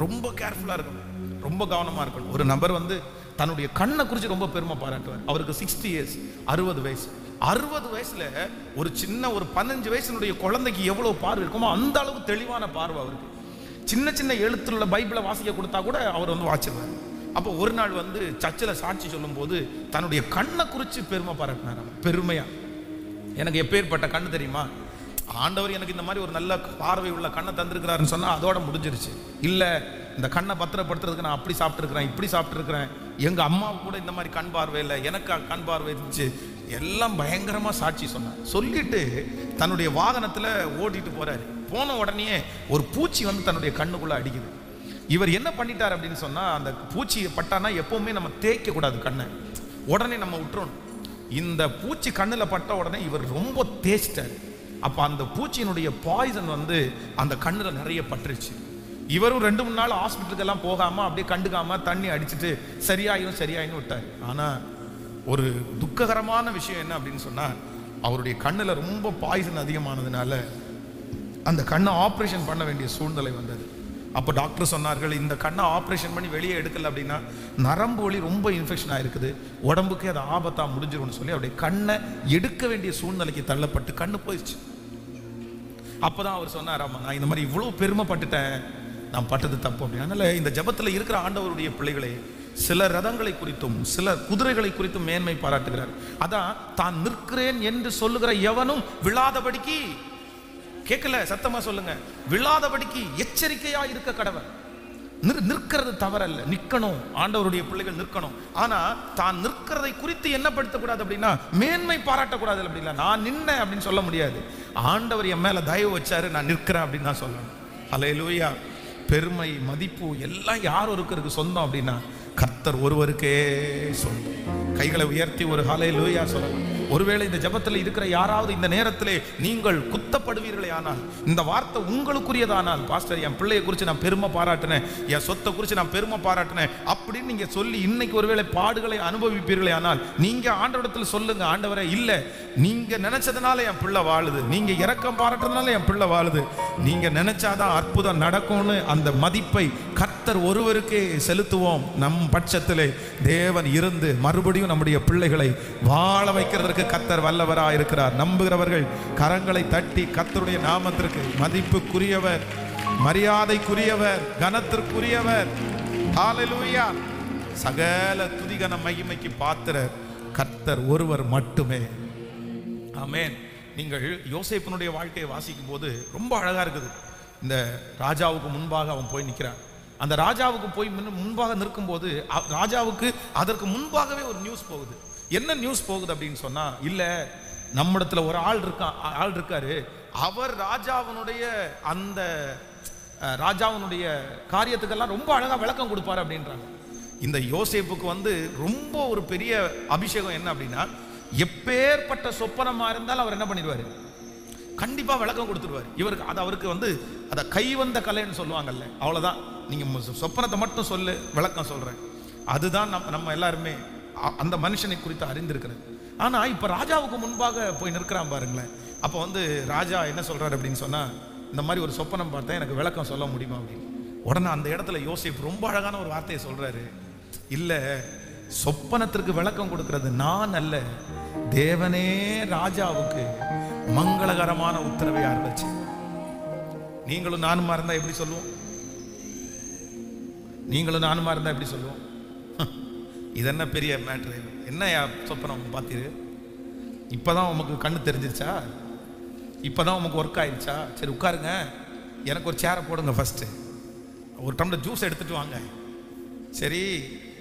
ரொம்ப கேர்ஃபுல்லாக இருக்கணும், ரொம்ப கவனமாக இருக்கணும். ஒரு நபர் வந்து தன்னுடைய கண்ணை குறித்து ரொம்ப பெருமை பாராட்டுவார். அவருக்கு 60 இயர்ஸ், 60 வயசு. 60 வயசுல ஒரு சின்ன ஒரு 15 வயசுனுடைய குழந்தைக்கு எவ்வளவு பார்வை இருக்குமோ அந்த அளவுக்கு தெளிவான பார்வை அவருக்கு. சின்ன சின்ன எழுத்துல பைபிளை வாசிக்க கொடுத்தா கூட அவர் வந்து வாசிப்பார். அப்போ ஒரு நாள் வந்து சர்ச்சில் சாட்சி சொல்லும் போது தன்னுடைய கண்ணை குறித்து பெருமை பாராட்டினார். பெருமையா, எனக்கு எப்பேற்பட்ட கண்ணு தெரியுமா, ஆண்டவர் எனக்கு இந்த மாதிரி ஒரு நல்ல பார்வை உள்ள கண்ணை தந்திருக்கிறாருன்னு சொன்னால் அதோட முடிஞ்சிருச்சு. இல்லை, இந்த கண்ணை பத்திரப்படுத்துறதுக்கு நான் அப்படி சாப்பிட்டுருக்கிறேன், இப்படி சாப்பிட்டுருக்கிறேன், எங்கள் அம்மாவுக்கு கூட இந்த மாதிரி கண் பார்வை இல்லை, எனக்கு கண் பார்வை இருந்துச்சு, எல்லாம் பயங்கரமாக சாட்சி சொன்னார். சொல்லிட்டு தன்னுடைய வாகனத்தில் ஓட்டிட்டு போகிறாரு. போன உடனே ஒரு பூச்சி வந்து தன்னுடைய கண்ணுக்குள்ளே அடிக்குது. இவர் என்ன பண்ணிட்டார் அப்படின்னு சொன்னால், அந்த பூச்சி பட்டானா எப்போவுமே நம்ம தேய்க்கக்கூடாது கண்ணை, உடனே நம்ம விட்டுறணும். இந்த பூச்சி கண்ணில் பட்ட உடனே இவர் ரொம்ப தேய்ச்சிட்டார். அப்போ அந்த பூச்சியினுடைய பாய்சன் வந்து அந்த கண்ணில் நிறைய பட்டுருச்சு. இவரும் 2-3 நாள் ஹாஸ்பிட்டலுக்கு எல்லாம் போகாம அப்படியே கண்டுக்காம தண்ணி அடிச்சுட்டு சரியாயின்னு விட்டார். ஆனா ஒரு துக்ககரமான விஷயம் என்ன அப்படின்னு சொன்னா, அவருடைய கண்ணுல ரொம்ப பாய்சன் அதிகமானதுனால அந்த கண்ணை ஆப்ரேஷன் பண்ண வேண்டிய சூழ்நிலை வந்தது. அப்போ டாக்டர் சொன்னார்கள், இந்த கண்ணை ஆப்ரேஷன் பண்ணி வெளியே எடுக்கல அப்படின்னா நரம்பு வலி ரொம்ப இன்ஃபெக்ஷன் ஆயிருக்குது, உடம்புக்கு அது ஆபத்தா முடிஞ்சிரும்னு சொல்லி அவருடைய கண்ணை எடுக்க வேண்டிய சூழ்நிலைக்கு தள்ளப்பட்டு கண்ணு போயிடுச்சு. அப்போதான் அவர் சொன்னார், ஆமா நான் இந்த மாதிரி இவ்வளோ பெருமைப்பட்டுட்டேன், நான் பட்டது தப்பு அப்படின்னு. அதனால இந்த ஜபத்தில் இருக்கிற ஆண்டவருடைய பிள்ளைகளே, சில ரதங்களை குறித்தும் சில குதிரைகளை குறித்தும் மேன்மை பாராட்டுகிறார். அதான் தான் நிற்கிறேன் என்று சொல்லுகிற எவனும் விழாதபடிக்கு, கேட்கல சத்தமா சொல்லுங்க, விழாதபடிக்கு எச்சரிக்கையா இருக்க கடவன். நிற்கிறது தவறல்ல, நிற்கணும், ஆண்டவருடைய பிள்ளைகள் நிற்கணும். ஆனா தான் நிற்கிறதை குறித்து என்ன படுத்தக்கூடாது அப்படின்னா, மேன்மை பாராட்டக்கூடாது அப்படின்னா, நான் நின்னேன் அப்படின்னு சொல்ல முடியாது. ஆண்டவர் என் மேல தயவு வச்சாரு, நான் நிற்கிறேன் அப்படின்னு தான் சொல்லணும். அல்லேலூயா. பெருமை மதிப்பு எல்லாம் யார் ஒருவருக்கு சொந்தம் அப்படின்னா கர்த்தர் ஒருவருக்கே சொந்தம். கைகளை உயர்த்தி ஒரு ஹல்லேலூயா சொல்லலாம். ஒருவேளை இந்த ஜபத்தில் இருக்கிற யாராவது இந்த நேரத்திலே நீங்கள் குத்தப்படுவீர்களே ஆனால், இந்த வார்த்தை உங்களுக்குரியதானால், பாஸ்டர் என் பிள்ளையை குறித்து நான் பெருமை பாராட்டினேன், என் சொத்தை குறித்து நான் பெருமை பாராட்டினேன் அப்படின்னு நீங்க சொல்லி இன்னைக்கு ஒருவேளை பாடுகளை அனுபவிப்பீர்களே ஆனால், நீங்க ஆண்டவரிடத்தில் சொல்லுங்க, ஆண்டவரே இல்லை, நீங்க நினைச்சதுனால என் பிள்ளை வாழுது, நீங்க இரக்கம் பாராட்டுறதுனால என் பிள்ளை வாழுது, நீங்க நினைச்சாதான் அற்புதம் நடக்கும்னு அந்த மதிப்பை கர்த்தர் ஒருவருக்கே செலுத்துவோம். நம் பட்சத்திலே தேவன் இருந்து மறுபடியும் நம்முடைய பிள்ளைகளை வாழ வைக்கிறதற்கு கர்த்தர் வல்லவராக இருக்கிறார். நம்புகிறவர்கள் கரங்களை தட்டி கர்த்தருடைய நாமத்திற்கு மதிப்புக்குரியவர், மரியாதைக்குரியவர், கனத்திற்குரியவர், ஹல்லேலூயா, சகல துதிகன மகிமைக்கு பாத்திரர் கர்த்தர் ஒருவர் மட்டுமே. ஆமென். நீங்கள் யோசேப்பினுடைய வாழ்க்கையை வாசிக்கும் போது ரொம்ப அழகா இருக்குது. இந்த ராஜாவுக்கு முன்பாக அவன் போய் நிற்கிறான். அந்த ராஜாவுக்கு போய் முன்பாக நிற்கும் போது ராஜாவுக்கு அதற்கு முன்பாகவே ஒரு நியூஸ் போகுது. என்ன நியூஸ் போகுது அப்படின்னு சொன்னா, இல்ல நம்மிடத்துல ஒரு ஆள் இருக்காரு, அவர் ராஜாவினுடைய அந்த ராஜாவினுடைய காரியத்துக்கெல்லாம் ரொம்ப அழகா விளக்கம் கொடுப்பாரு அப்படின்றாங்க. இந்த யோசேப்புக்கு ரொம்ப ஒரு பெரிய அபிஷேகம் என்ன அப்படின்னா, எப்பேற்பட்ட சொப்பனமா இருந்தாலும் அவர் என்ன பண்ணிடுவாரு, கண்டிப்பா விளக்கம் கொடுத்துருவார். இவருக்கு அது அவருக்கு அதை கைவந்த கலைன்னு சொல்லுவாங்கல்ல, அவ்வளவுதான். நீங்க சொப்பனத்தை மட்டும் சொல்லு, விளக்கம் சொல்றேன். அதுதான் நம்ம எல்லாருமே அந்த மனுஷனை குறித்து அறிந்திருக்கிறது. ஆனா இப்ப ராஜாவுக்கு முன்பாக போய் நிற்கிறான் பாருங்களேன். அப்போ ராஜா என்ன சொல்றாரு அப்படின்னு சொன்னா, இந்த மாதிரி ஒரு சொப்பனம் பார்த்தேன், எனக்கு விளக்கம் சொல்ல முடியுமா அப்படின்னு. உடனே அந்த இடத்துல யோசேப்பு ரொம்ப அழகான ஒரு வார்த்தையை சொல்றாரு, இல்ல சொப்பனத்திற்கு விளக்கம் கொடுக்கிறது நான் அல்ல, தேவனே ராஜாவுக்கு மங்களகரமான உத்தரவை அறிவிச்சு. நீங்களும் நானுமா இருந்தா எப்படி சொல்லுவோம்? நீங்களும் நானுமா இருந்தா எப்படி சொல்லுவோம்? இது என்ன பெரிய மேட்ரு, என்ன சொப்பனம் பார்த்தீரு, இப்பதான் உமக்கு கண்ணு தெரிஞ்சிருச்சா, இப்பதான் உமக்கு ஒர்க் ஆயிடுச்சா, சரி உட்காருங்க, எனக்கு ஒரு சேரை போடுங்க, ஃபர்ஸ்ட் ஒரு டம்ளர் ஜூஸ் எடுத்துட்டு வாங்க. சரி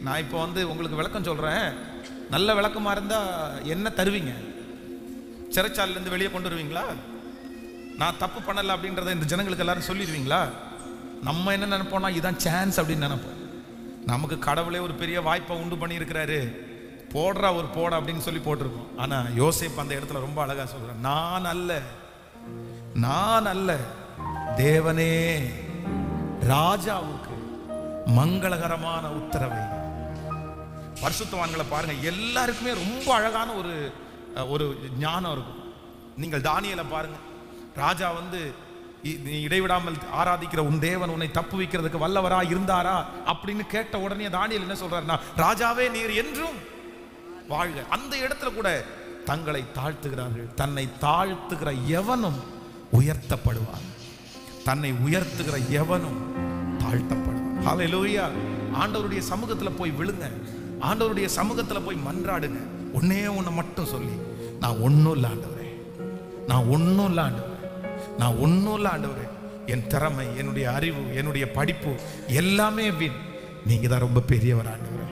நான் இப்போ உங்களுக்கு விளக்கம் சொல்றேன், நல்ல விளக்கமா இருந்தா என்ன தருவீங்க? சிறைச்சாலையிலேருந்து வெளியே கொண்டு வருவீங்களா? நான் தப்பு பண்ணலை அப்படின்றத இந்த ஜனங்களுக்கு எல்லாரும் சொல்லிடுவீங்களா? நம்ம என்ன நினைப்போம்னா, இதுதான் சான்ஸ் அப்படின்னு நினைப்போம். நமக்கு கடவுளே ஒரு பெரிய வாய்ப்பை உண்டு பண்ணியிருக்கிறாரு, போடுறா ஒரு போட அப்படின்னு சொல்லி போட்டிருக்கோம். ஆனா யோசேப்பு அந்த இடத்துல ரொம்ப அழகா சொல்றேன், நான் அல்ல, தேவனே ராஜாவுக்கு மங்களகரமான உத்தரவை. பரிசுத்தவான்களை பாருங்க, எல்லாருக்குமே ரொம்ப அழகான ஒரு ஞானம் இருக்கும். நீங்கள் தானியேலை பாருங்க, ராஜா நீ இடைவிடாமல் ஆராதிக்கிற உன் தேவன் உன்னை தப்பு வைக்கிறதுக்கு வல்லவரா இருந்தாரா அப்படின்னு கேட்ட உடனே தானியேல் என்ன சொல்றாருன்னா, ராஜாவே நீர் என்றும் வாழ்க. அந்த இடத்துல கூட தங்களை தாழ்த்துகிறார்கள். தன்னை தாழ்த்துகிற எவனும் உயர்த்தப்படுவான், தன்னை உயர்த்துகிற எவனும் தாழ்த்தப்படுவான். ஹல்லேலூயா. ஆண்டவருடைய சமூகத்துல போய் விழுங்க, ஆண்டவருடைய சமூகத்துல போய் மன்றாடுங்க. ஒன்னே ஒண்ணு மட்டும் சொல்லி, நான் ஒன்னும் இல்லை ஆண்டவரே, நான் ஒன்னும் இல்லை ஆண்டவரே, நான் ஒன்னும் இல்லை ஆண்டவரே, என் திறமை, என்னுடைய அறிவு, என்னுடைய படிப்பு எல்லாமே வீண், நீங்க தான் ரொம்ப பெரியவர் ஆண்டவரே.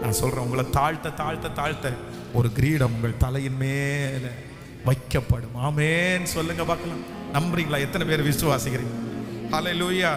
நான் சொல்றேன், உங்களை தாழ்த்த தாழ்த்த தாழ்த்த ஒரு கிரீடம் உங்கள் தலையின் மேல வைக்கப்படும். ஆமென் சொல்லுங்க பார்க்கலாம். நம்புறீங்களா? எத்தனை பேர் விசுவாசிக்கிறீங்க? ஹல்லேலூயா.